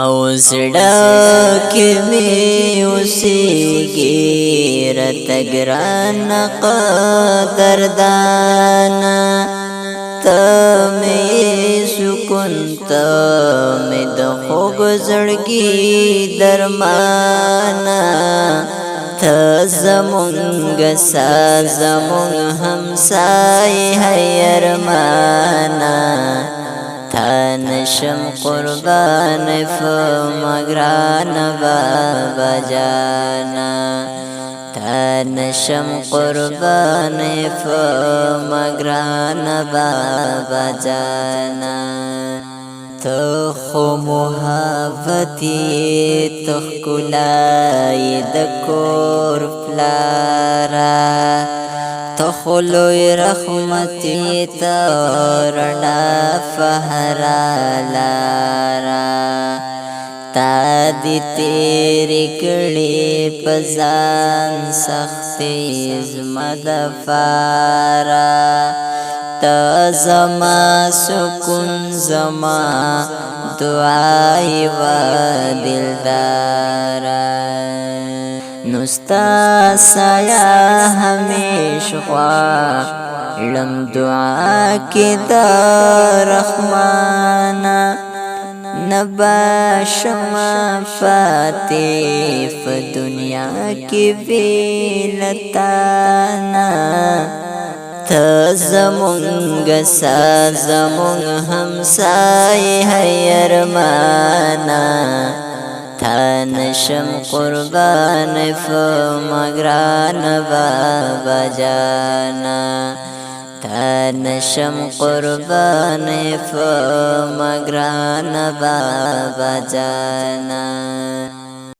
او زړه کې مې اوسېږي راته ګران قدردانا ته مې سکون ته مې د خوږ زړګي درمانا ته زمونږ ساز زمونږ همسای ارمانا تا نشم قربان فمگران بابا جانا تا نشم قربان فمگران بابا جانا تخو محبتی تخکلائی دکور پلارا تخلوی رحمتی ترنا فهرا لارا تا دی تیری کڑی پزان سختی زمدفارا تا زما سکون زما دعائی و دلدارا نستا سایا ہمیش غواړم دعا کې د رحمانا نبا شما فاتح په دنیا کې ویلتانا ته زمونږ ساز زمونږ همسای ارمانا تا نشم قربان فمگران بابا جانا تا نشم قربان فمگران بابا جانا